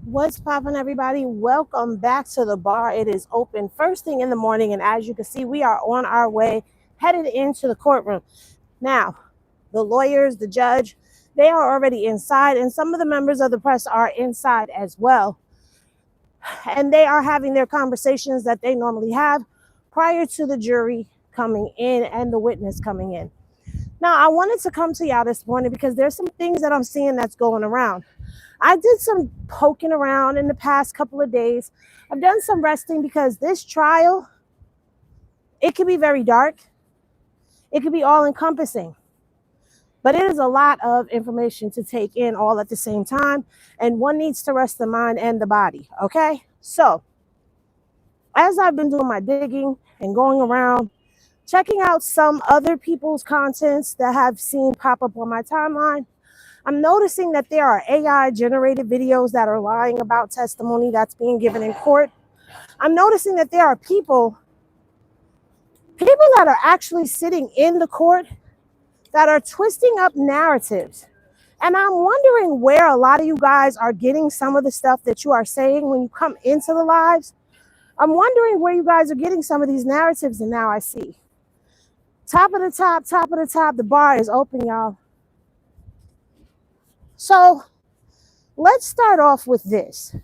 What's poppin', everybody? Welcome back to the bar. It is open first thing in the morning, and as you can see, we are on our way, headed into the courtroom. Now, the lawyers, the judge, they are already inside, and some of the members of the press are inside as well. And they are having their conversations that they normally have prior to the jury coming in and the witness coming in. Now, I wanted to come to y'all this morning because there's some things that I'm seeing that's going around. I did some poking around in the past couple of days. I've done some resting because this trial, it can be very dark. It can be all encompassing, but it is a lot of information to take in all at the same time. And one needs to rest the mind and the body. Okay. So as I've been doing my digging and going around, checking out some other people's contents that have seen pop up on my timeline, I'm noticing that there are AI generated videos that are lying about testimony that's being given in court. I'm noticing that there are people that are actually sitting in the court that are twisting up narratives. And I'm wondering where a lot of you guys are getting some of the stuff that you are saying when you come into the lives. I'm wondering where you guys are getting some of these narratives, and now I see. Top of the top, the bar is open, y'all. So let's start off with this.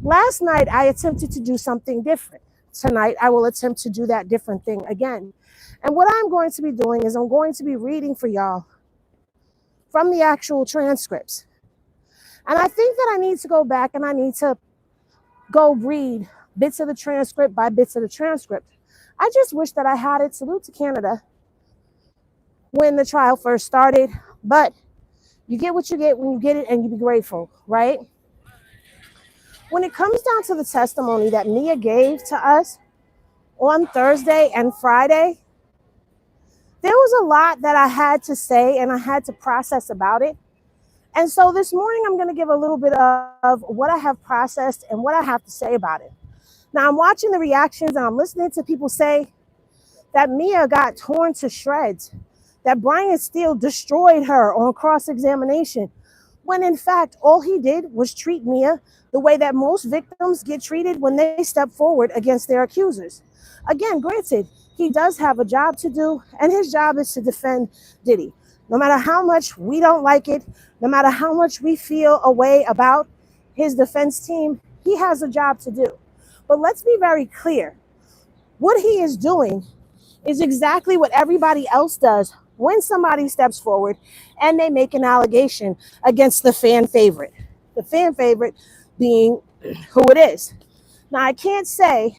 Last night, I attempted to do something different. Tonight, I will attempt to do that different thing again. And what I'm going to be doing is I'm going to be reading for y'all from the actual transcripts. And I think that I need to go back and I need to go read bits of the transcript by bits of the transcript. I just wish that I had it. Salute to Canada when the trial first started. But you get what you get when you get it, and you be grateful, right? When it comes down to the testimony that Mia gave to us on Thursday and Friday, there was a lot that I had to say and I had to process about it. And so this morning, I'm going to give a little bit of what I have processed and what I have to say about it. Now, I'm watching the reactions and I'm listening to people say that Mia got torn to shreds, that Brian Steele destroyed her on cross-examination, when in fact, all he did was treat Mia the way that most victims get treated when they step forward against their accusers. Again, granted, he does have a job to do, and his job is to defend Diddy. No matter how much we don't like it, no matter how much we feel a way about his defense team, he has a job to do. But let's be very clear. What he is doing is exactly what everybody else does when somebody steps forward and they make an allegation against the fan favorite. The fan favorite being who it is. Now, I can't say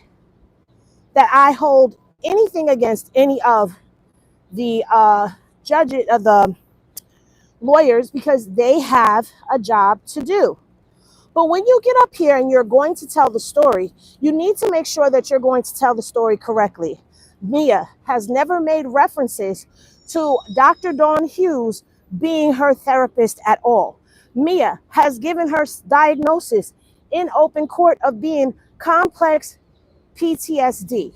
that I hold anything against any of the judges, of the lawyers, because they have a job to do. But when you get up here and you're going to tell the story, you need to make sure that you're going to tell the story correctly. Mia has never made references to Dr. Dawn Hughes being her therapist at all. Mia has given her diagnosis in open court of being complex PTSD,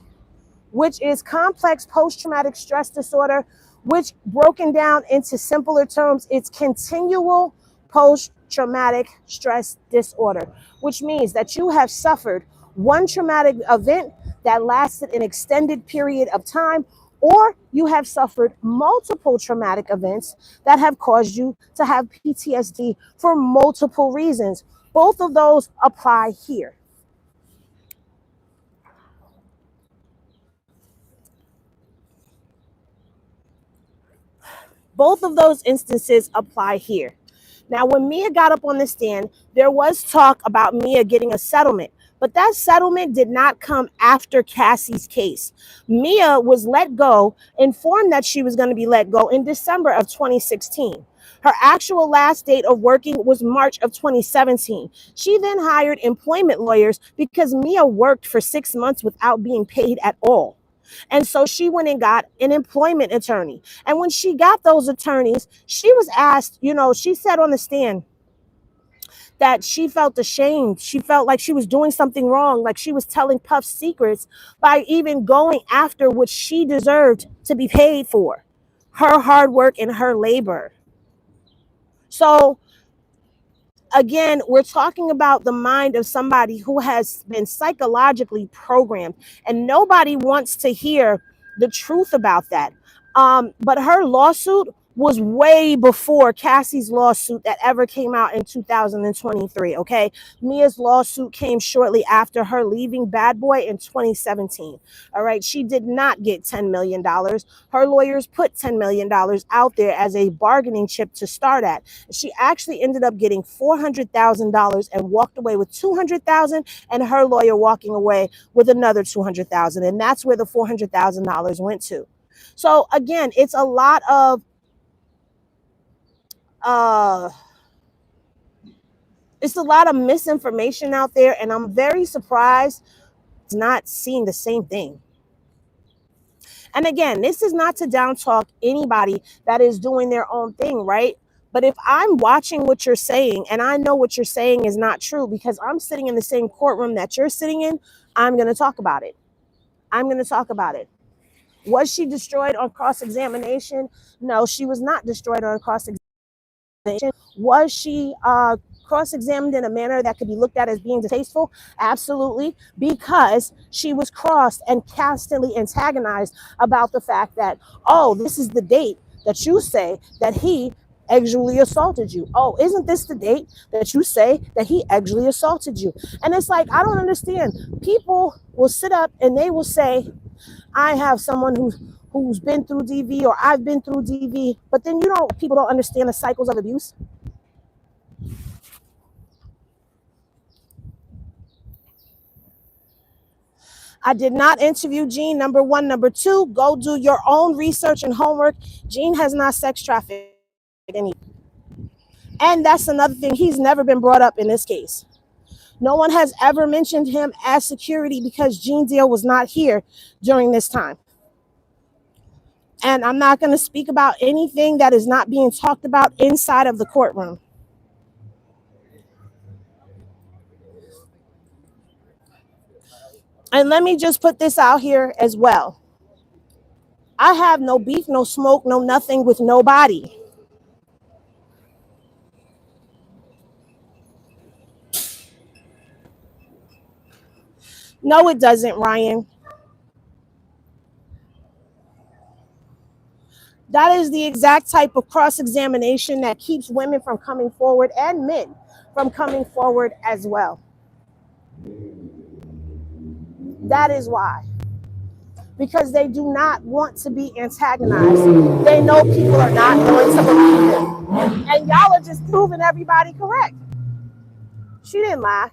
which is complex post-traumatic stress disorder, which broken down into simpler terms, it's continual post-traumatic stress disorder, which means that you have suffered one traumatic event that lasted an extended period of time, or you have suffered multiple traumatic events that have caused you to have PTSD for multiple reasons. Both of those apply here. Both of those instances apply here. Now, when Mia got up on the stand, there was talk about Mia getting a settlement, but that settlement did not come after Cassie's case. Mia was let go, informed that she was going to be let go in December of 2016. Her actual last date of working was March of 2017. She then hired employment lawyers because Mia worked for 6 months without being paid at all. And so she went and got an employment attorney. And when she got those attorneys, she was asked, she said on the stand that she felt ashamed. She felt like she was doing something wrong, like she was telling Puff secrets by even going after what she deserved to be paid for, her hard work and her labor. So again, we're talking about the mind of somebody who has been psychologically programmed, and nobody wants to hear the truth about that. But her lawsuit was way before Cassie's lawsuit that ever came out in 2023. Okay. Mia's lawsuit came shortly after her leaving Bad Boy in 2017. All right. She did not get $10 million. Her lawyers put $10 million out there as a bargaining chip to start at. She actually ended up getting $400,000 and walked away with $200,000, and her lawyer walking away with another $200,000. And that's where the $400,000 went to. So again, it's a lot of misinformation out there, and I'm very surprised it's not seeing the same thing. And again, this is not to down talk anybody that is doing their own thing, right? But if I'm watching what you're saying and I know what you're saying is not true because I'm sitting in the same courtroom that you're sitting in, I'm going to talk about it. I'm going to talk about it. Was she destroyed on cross-examination? No, she was not destroyed on cross-examination. Was she cross-examined in a manner that could be looked at as being distasteful? Absolutely, because she was crossed and constantly antagonized about the fact that, oh, this is the date that you say that he actually assaulted you. Oh, isn't this the date that you say that he actually assaulted you? And it's like, I don't understand. People will sit up and they will say, I have someone who's been through DV, or I've been through DV, but then people don't understand the cycles of abuse. I did not interview Gene, number one. Number two, go do your own research and homework. Gene has not sex trafficked anyone. And that's another thing. He's never been brought up in this case. No one has ever mentioned him as security because Gene Deal was not here during this time. And I'm not going to speak about anything that is not being talked about inside of the courtroom. And let me just put this out here as well. I have no beef, no smoke, no nothing with nobody. No, it doesn't, Ryan. That is the exact type of cross-examination that keeps women from coming forward and men from coming forward as well. That is why. Because they do not want to be antagonized. They know people are not going to believe them. And y'all are just proving everybody correct. She didn't lie.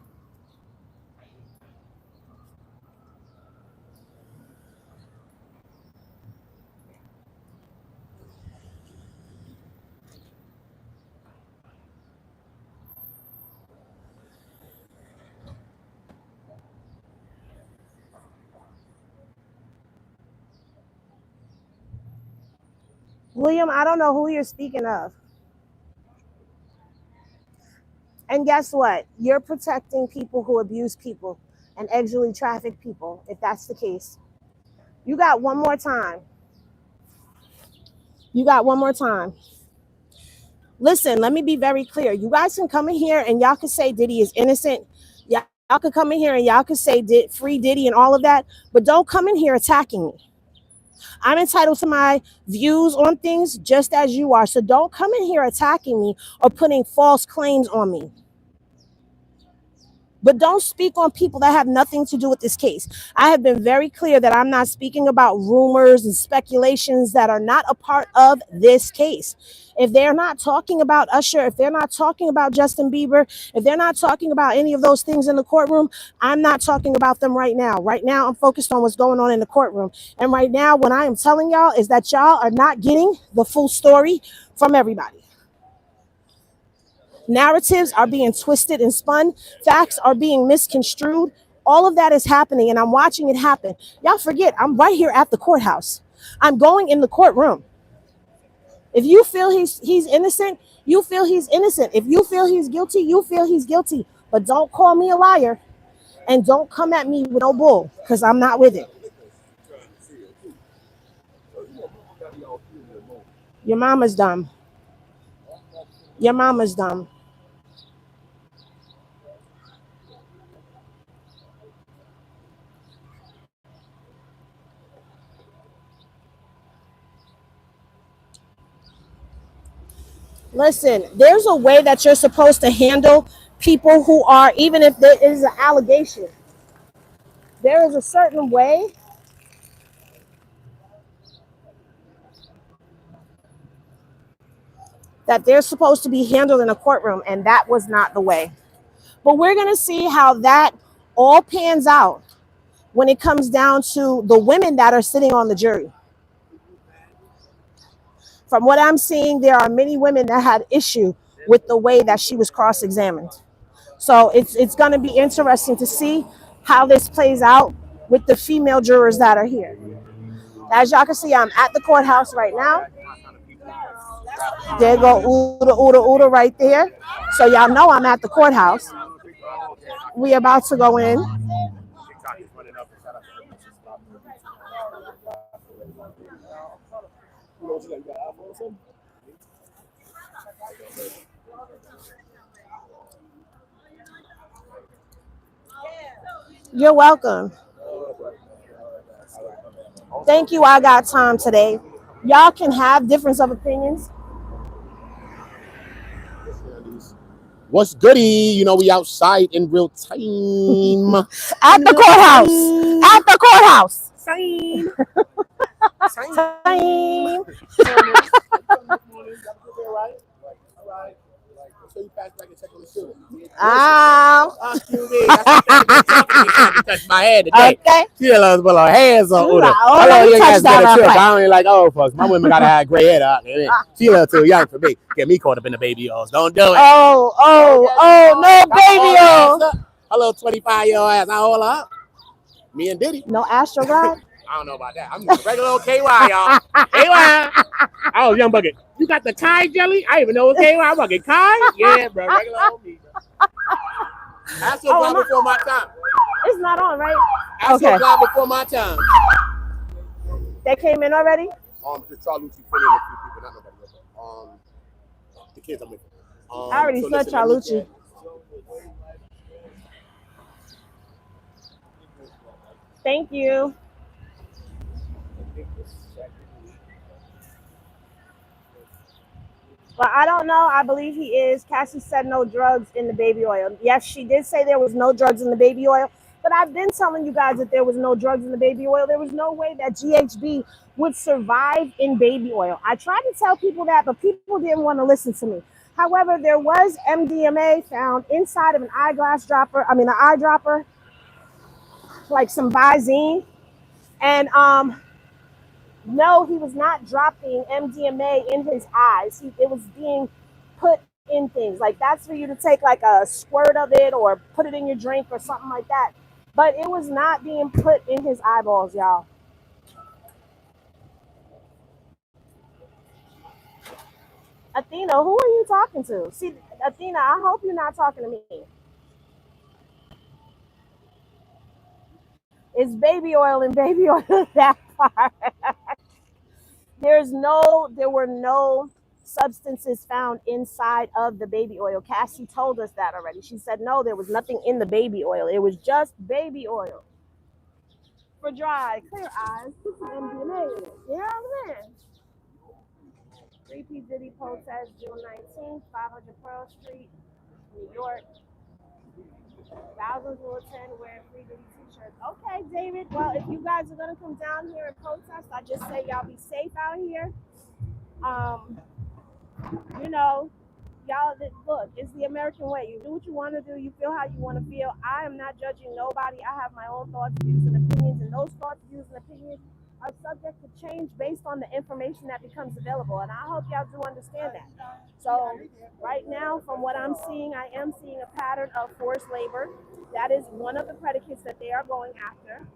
William, I don't know who you're speaking of. And guess what? You're protecting people who abuse people and actually traffic people, if that's the case. You got one more time. You got one more time. Listen, let me be very clear. You guys can come in here and y'all can say Diddy is innocent. Y'all can come in here and y'all can say free Diddy and all of that, but don't come in here attacking me. I'm entitled to my views on things just as you are. So don't come in here attacking me or putting false claims on me. But don't speak on people that have nothing to do with this case. I have been very clear that I'm not speaking about rumors and speculations that are not a part of this case. If they're not talking about Usher, if they're not talking about Justin Bieber, if they're not talking about any of those things in the courtroom, I'm not talking about them right now. Right now, I'm focused on what's going on in the courtroom. And right now, what I am telling y'all is that y'all are not getting the full story from everybody. Narratives are being twisted and spun. Facts are being misconstrued. All of that is happening, and I'm watching it happen. Y'all forget, I'm right here at the courthouse. I'm going in the courtroom. If you feel he's innocent, you feel he's innocent. If you feel he's guilty, you feel he's guilty. But don't call me a liar, and don't come at me with no bull, because I'm not with it. Your mama's dumb. Your mama's dumb. Listen, there's a way that you're supposed to handle people who are, even if there is an allegation, there is a certain way that they're supposed to be handled in a courtroom, and that was not the way. But we're going to see how that all pans out when it comes down to the women that are sitting on the jury. From what I'm seeing, there are many women that had issue with the way that she was cross-examined. So it's going to be interesting to see how this plays out with the female jurors that are here. As y'all can see, I'm at the courthouse right now. There go Uda Uda Uda right there. So y'all know I'm at the courthouse. We about to go in. You're welcome. Thank you. I got time today. Y'all can have difference of opinions. What's goody? You know, we outside in real time. At the courthouse. At the courthouse. Same. Time. Touch my head today. Okay. She a little hands on Uda. Oh, let me touch that real quick. I don't even like old folks. My women gotta have gray hair. She a little too young for me. Get me caught up in the baby oils. Don't do it. Oh, no baby oils. A little 25-year-old ass. I hold up. Me and Diddy. No Astro God? I don't know about that. I'm just a regular old KY, y'all. KY. Oh, young bucket. You got the Kai jelly? I even know what KY. I'm bucket Kai? Yeah, bro. Regular old me, bro. Astro God before my time. It's not on, right? Astro God before my time. They came in already? The Charlucci put in a few people, not nobody else. The kids I'm with. I already said Charlucci. Thank you. But I don't know. I believe he is. Cassie said no drugs in the baby oil. Yes, she did say there was no drugs in the baby oil. But I've been telling you guys that there was no drugs in the baby oil. There was no way that GHB would survive in baby oil. I tried to tell people that, but people didn't want to listen to me. However, there was MDMA found inside of an an eyedropper, like some Visine. And no, he was not dropping MDMA in his eyes. It was being put in things. Like that's for you to take like a squirt of it or put it in your drink or something like that. But it was not being put in his eyeballs, y'all. Athena, who are you talking to? See, Athena, I hope you're not talking to me. It's baby oil and baby oil that part. There were no substances found inside of the baby oil. Cassie told us that already. She said no, there was nothing in the baby oil. It was just baby oil. For dry, clear eyes, put some MDMA in it. You know what I'm saying? 3P Diddy protest June 19th, 500 Pearl Street, New York. Thousands will attend wearing free Diddy t-shirts. Okay, David. Well, if you guys are gonna come down here and protest, I just say y'all be safe out here. You know, y'all look, it's the American way. You do what you want to do, you feel how you want to feel. I am not judging nobody. I have my own thoughts, views, and opinions, and those thoughts, views, and opinions are subject to change based on the information that becomes available. And I hope y'all do understand that. So right now, from what I'm seeing, I am seeing a pattern of forced labor. That is one of the predicates that they are going after.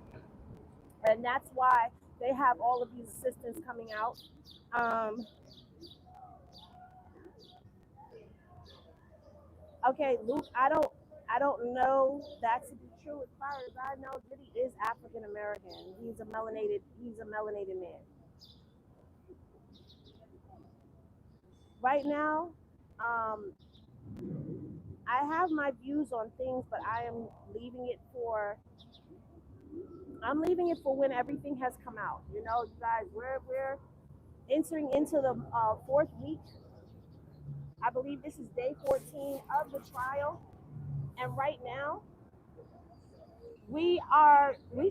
And that's why they have all of these assistants coming out. Okay, Luke, I don't know that to be true. As far as I know, Diddy is African American. He's a melanated man. Right now, um, I have my views on things, but leaving it for I'm leaving it for when everything has come out. You know, you guys, we're entering into the fourth week I believe this is day 14 of the trial. And right now, we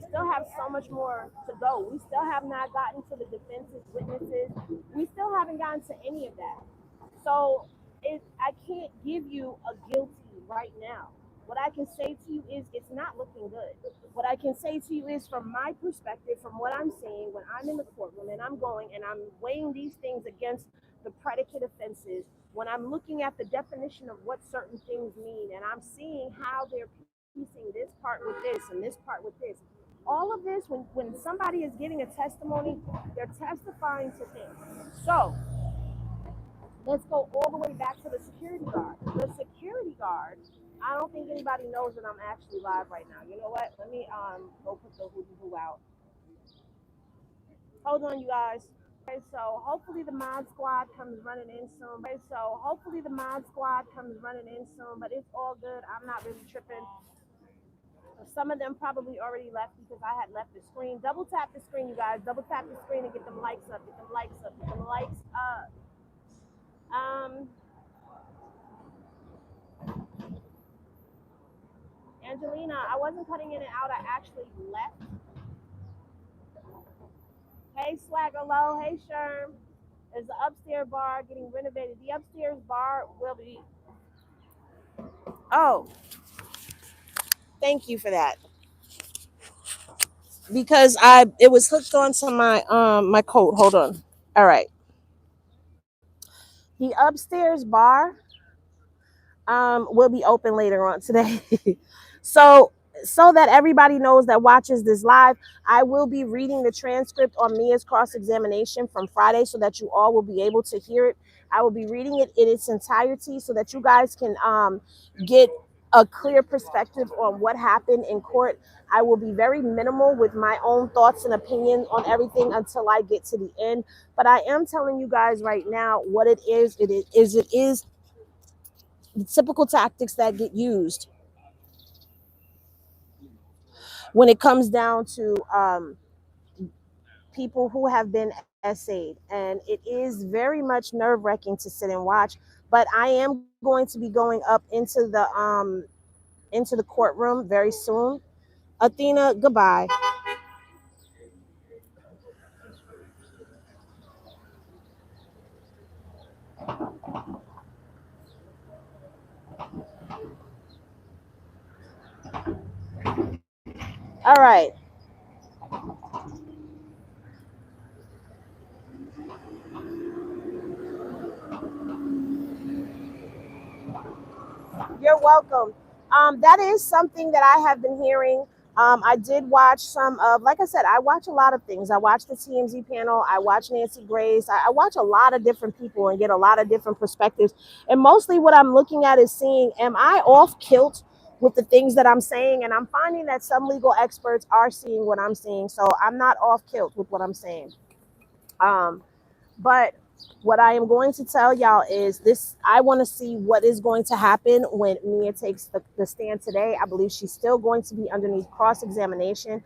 still have so much more to go. We still have not gotten to the defense's witnesses. We still haven't gotten to any of that. So I can't give you a guilty right now. What I can say to you is it's not looking good. What I can say to you is from my perspective, from what I'm seeing when I'm in the courtroom and I'm going and I'm weighing these things against the predicate offenses, when I'm looking at the definition of what certain things mean and I'm seeing how they're piecing this part with this and this part with this, all of this, when somebody is giving a testimony, they're testifying to things. So let's go all the way back to the security guard. The security guard, I don't think anybody knows that I'm actually live right now. You know what? Let me go put the hoo out. Hold on, you guys. Okay, so hopefully the mod squad comes running in soon. But it's all good. I'm not really tripping. Some of them probably already left because I had left the screen. Double tap the screen, you guys. Double tap the screen and get them likes up. Get them likes up. Get them likes up. Angelina, I wasn't cutting in and out. I actually left. Hey, Swagger Low. Hey, Sherm. There's the upstairs bar getting renovated. The upstairs bar will be. Oh, thank you for that. Because it was hooked onto my coat. Hold on. All right. The upstairs bar will be open later on today. So that everybody knows that watches this live, I will be reading the transcript on Mia's cross-examination from Friday so that you all will be able to hear it. I will be reading it in its entirety so that you guys can get a clear perspective on what happened in court. I will be very minimal with my own thoughts and opinion on everything until I get to the end. But I am telling you guys right now what it is. It is the typical tactics that get used when it comes down to people who have been essayed. And it is very much nerve-wracking to sit and watch. But I am going to be going up into the courtroom very soon. Athena, goodbye. All right. You're welcome. That is something that I have been hearing. I did watch some of, like I said, I watch a lot of things. I watch the TMZ panel. I watch Nancy Grace. I watch a lot of different people and get a lot of different perspectives. And mostly what I'm looking at is seeing, am I off kilt with the things that I'm saying? And I'm finding that some legal experts are seeing what I'm seeing. So I'm not off kilt with what I'm saying. But what I am going to tell y'all is this. I want to see what is going to happen when Mia takes the stand today. I believe she's still going to be underneath cross-examination.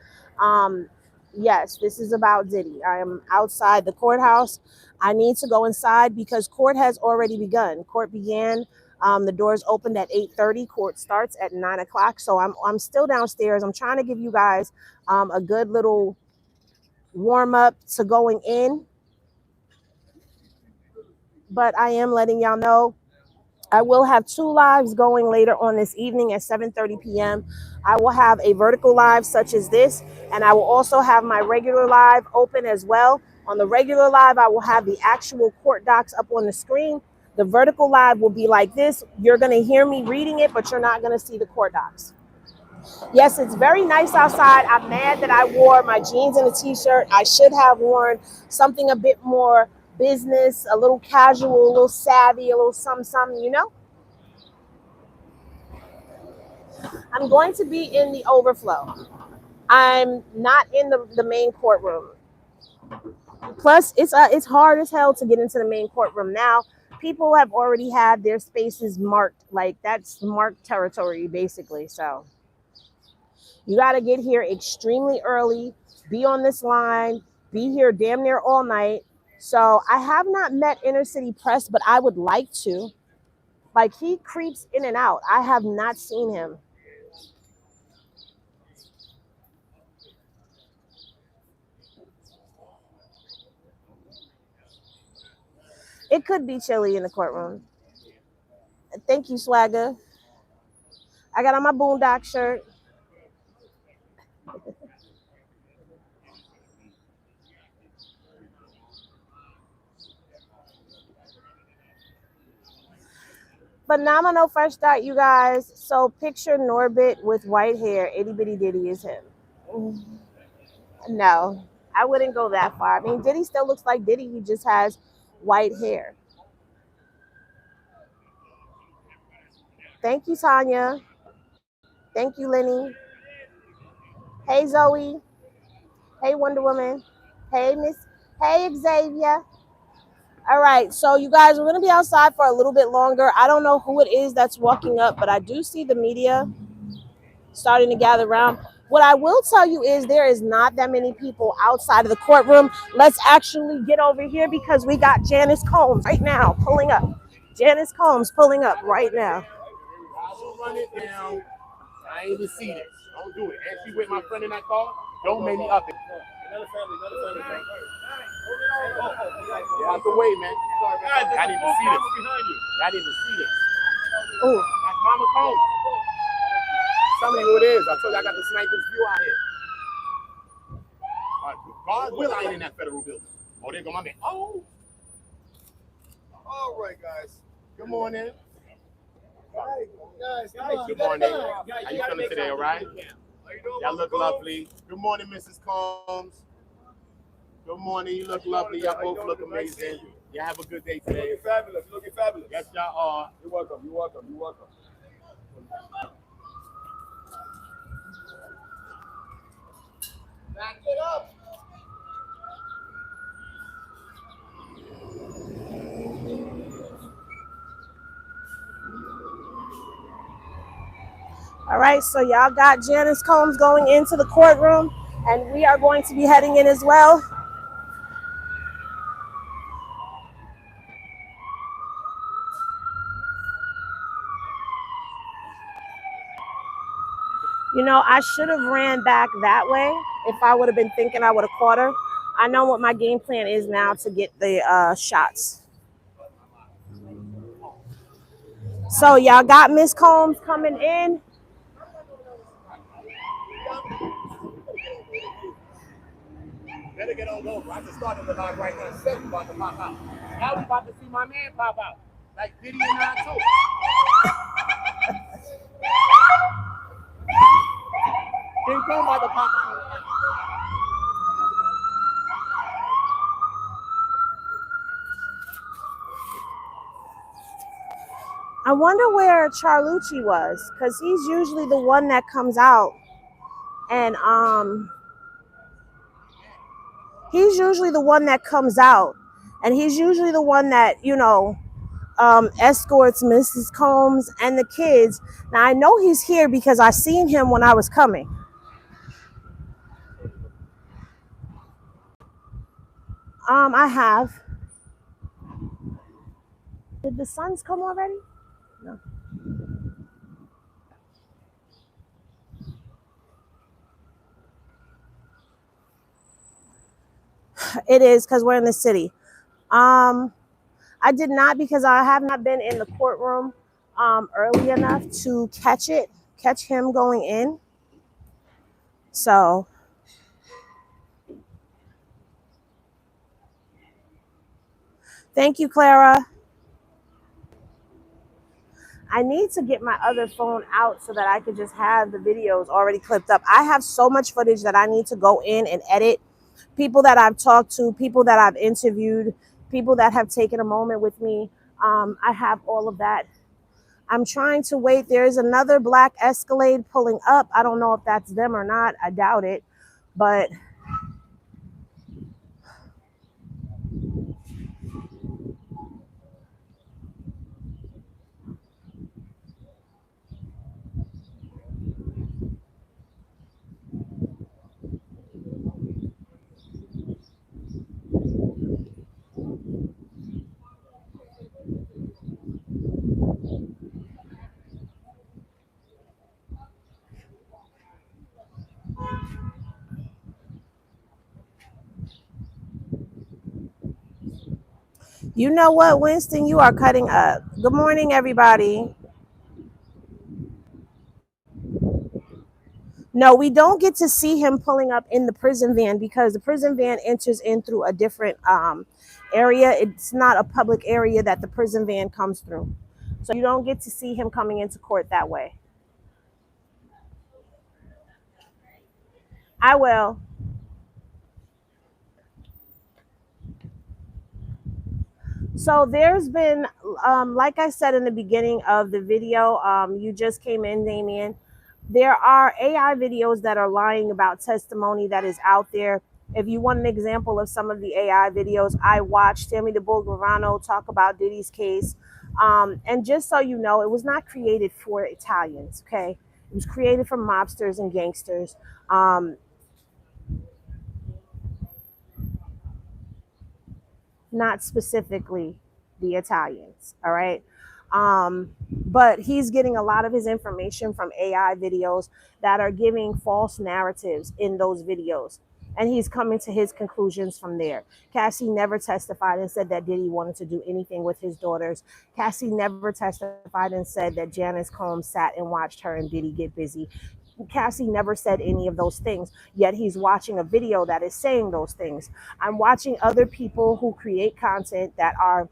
Yes, this is about Diddy. I am outside the courthouse. I need to go inside because court has already begun. Court began. The doors opened at 8:30. Court starts at 9 o'clock. So I'm still downstairs. I'm trying to give you guys a good little warm up to going in. But I am letting y'all know I will have 2 lives going later on this evening at 7:30 p.m. I will have a vertical live such as this, and I will also have my regular live open as well. On the regular live, I will have the actual court docs up on the screen. The vertical live will be like this. You're going to hear me reading it, but you're not going to see the court docs. Yes, it's very nice outside. I'm mad that I wore my jeans and a t-shirt. I should have worn something a bit more business, a little casual, a little savvy, a little something, you know? I'm going to be in the overflow. I'm not in the main courtroom. Plus, it's hard as hell to get into the main courtroom now. People have already had their spaces marked. Like, that's marked territory, basically. So you got to get here extremely early, be on this line, be here damn near all night. So I have not met Inner City Press, but I would like to. Like he creeps in and out. I have not seen him. It could be chilly in the courtroom. Thank you, Swagger. I got on my boondock shirt. Phenomenal fresh start, you guys. So picture Norbit with white hair. Itty bitty Diddy is him. No, I wouldn't go that far. I mean, Diddy still looks like Diddy. He just has white hair. Thank you, Tanya. Thank you, Lenny. Hey, Zoe. Hey, Wonder Woman. Hey, Miss. Hey, Xavier. All right, so you guys, we're gonna be outside for a little bit longer. I don't know who it is that's walking up, but I do see the media starting to gather around. What I will tell you is there is not that many people outside of the courtroom. Let's actually get over here because we got Janice Combs right now pulling up. Janice Combs pulling up right now. I will run it down. I ain't even see this. Don't do it. And she with my friend in that car. Don't make me up it. Another family. Get out the way, man. I didn't even see this. I didn't even see this. Oh, That's Mama Cone. Tell me who it is. I told you I got the sniper's view out here. God will I ain't in that federal building. Oh, there go my man. Oh. All right, guys. Good morning. Guys, good morning. How you feeling today, all right? Y'all look lovely. Good morning, Mrs. Combs. Good morning. You look lovely. Y'all both look amazing. Y'all have a good day today. You're looking fabulous. You're looking fabulous. Yes, y'all are. You're welcome. You're welcome. You're welcome. Back it up. all right, so y'all got Janice Combs going into the courtroom, and we are going to be heading in as well. You know, I should have ran back that way. If I would have been thinking, I would have caught her. I know what my game plan is now to get the shots. So y'all got Miss Combs coming in. Better get on over. I just started the live right now. Said we about to pop out. Now we about to see my man pop out. Like Diddy and I told. King Kong about to pop out. I wonder where Charlucci was, because he's usually the one that comes out and he's usually the one that comes out and he's usually the one that, you know, escorts Mrs. Combs and the kids. Now I know he's here because I seen him when I was coming. I have. Did the sons come already? No. It is because we're in the city. I did not because I have not been in the courtroom early enough to catch him going in. So thank you, Clara. I need to get my other phone out so that I could just have the videos already clipped up. I have so much footage that I need to go in and edit. People that I've talked to, people that I've interviewed, people that have taken a moment with me. I have all of that. I'm trying to wait. There's another black Escalade pulling up. I don't know if that's them or not. I doubt it. But You know what, Winston? You are cutting up. Good morning, everybody. No, we don't get to see him pulling up in the prison van because the prison van enters in through a different area. It's not a public area that the prison van comes through. So you don't get to see him coming into court that way. I will. So there's been, like I said in the beginning of the video, you just came in, Damien. There are AI videos that are lying about testimony that is out there. If you want an example of some of the AI videos, I watched Tammy DeBulgarano talk about Diddy's case. And just so you know, it was not created for Italians, okay? It was created for mobsters and gangsters. Um, Not specifically the Italians, all right? But he's getting a lot of his information from AI videos that are giving false narratives in those videos. And he's coming to his conclusions from there. Cassie never testified and said that Diddy wanted to do anything with his daughters. Cassie never testified and said that Janice Combs sat and watched her and Diddy get busy. Cassie never said any of those things, yet he's watching a video that is saying those things. I'm watching other people who create content that are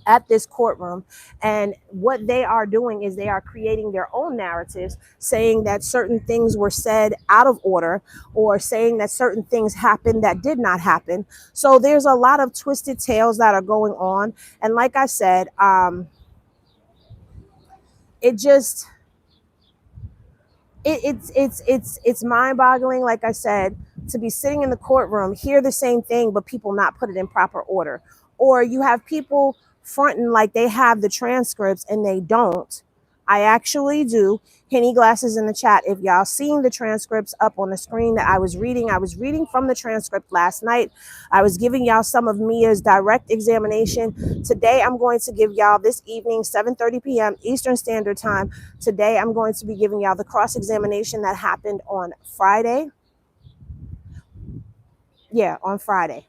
at this courtroom, and what they are doing is they are creating their own narratives, saying that certain things were said out of order or saying that certain things happened that did not happen. So there's a lot of twisted tales that are going on, and like I said, it just it's mind-boggling, like I said, to be sitting in the courtroom, hear the same thing, but people not put it in proper order. Or you have people fronting like they have the transcripts and they don't. I actually do. Henny Glasses in the chat. If y'all seeing the transcripts up on the screen that I was reading from the transcript last night. I was giving y'all some of Mia's direct examination. Today, I'm going to give y'all this evening, 7:30 p.m. Eastern Standard Time. Today, I'm going to be giving y'all the cross-examination that happened on Friday. Yeah, on Friday.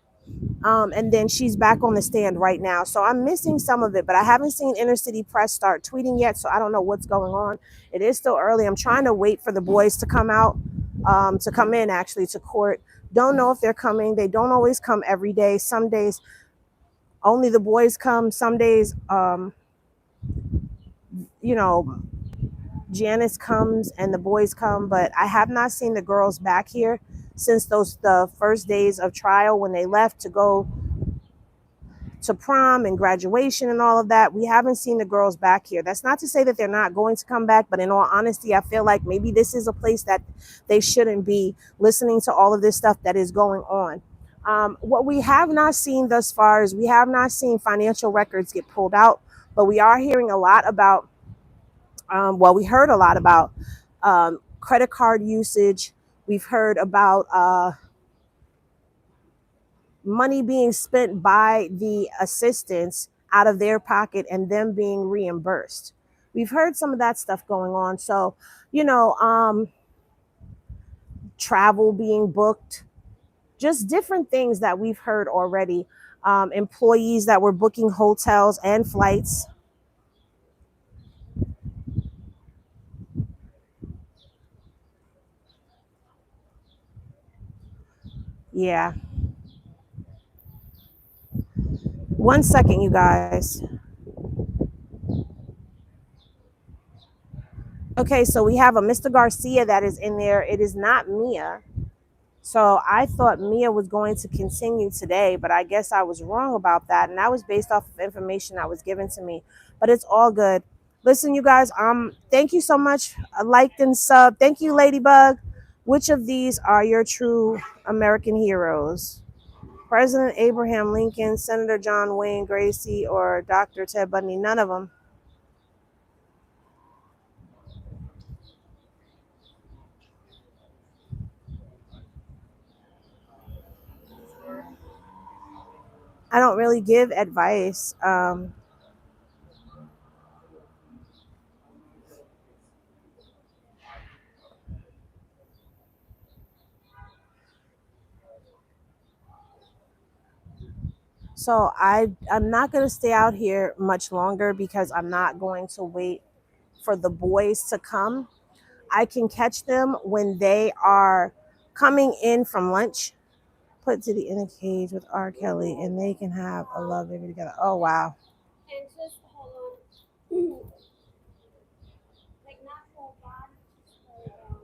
And then she's back on the stand right now. So I'm missing some of it, but I haven't seen Inner City Press start tweeting yet, so I don't know what's going on. It is still early. I'm trying to wait for the boys to come out, to come in actually to court. Don't know if they're coming. They don't always come every day. Some days only the boys come. Some days, you know, Janice comes and the boys come, but I have not seen the girls back here since the first days of trial when they left to go to prom and graduation and all of that. We haven't seen the girls back here. That's not to say that they're not going to come back, but in all honesty, I feel like maybe this is a place that they shouldn't be listening to all of this stuff that is going on. What we have not seen thus far is we have not seen financial records get pulled out, but we are hearing a lot about, we heard a lot about credit card usage. We've heard about money being spent by the assistants out of their pocket and them being reimbursed. We've heard some of that stuff going on. So, travel being booked, just different things that we've heard already. Employees that were booking hotels and flights. Yeah. One second, you guys. Okay, so we have a Mr. Garcia that is in there. It is not Mia. So I thought Mia was going to continue today, but I guess I was wrong about that. And that was based off of information that was given to me. But it's all good. Listen, you guys, thank you so much. Liked and sub. Thank you, Ladybug. Which of these are your true American heroes? President Abraham Lincoln, Senator John Wayne Gacy, or Dr. Ted Bundy? None of them. I don't really give advice. So I'm not going to stay out here much longer because I'm not going to wait for the boys to come. I can catch them when they are coming in from lunch. Put Diddy in a cage with R. Kelly and they can have a love baby together. Oh, wow. And just hold on. Like not whole body, just whole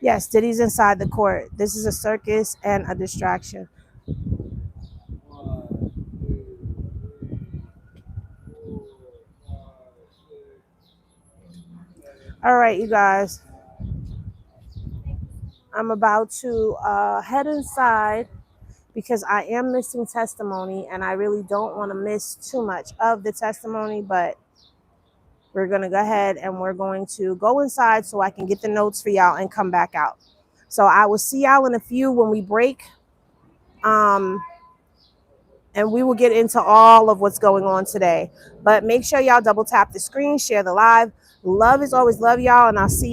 Yes, Diddy's inside the court. This is a circus and a distraction. All right, you guys. I'm about to head inside because I am missing testimony and I really don't want to miss too much of the testimony, but we're going to go ahead and we're going to go inside so I can get the notes for y'all and come back out. So I will see y'all in a few when we break. And we will get into all of what's going on today. But make sure y'all double tap the screen, share the live. Love is always love, y'all, and I'll see y'all.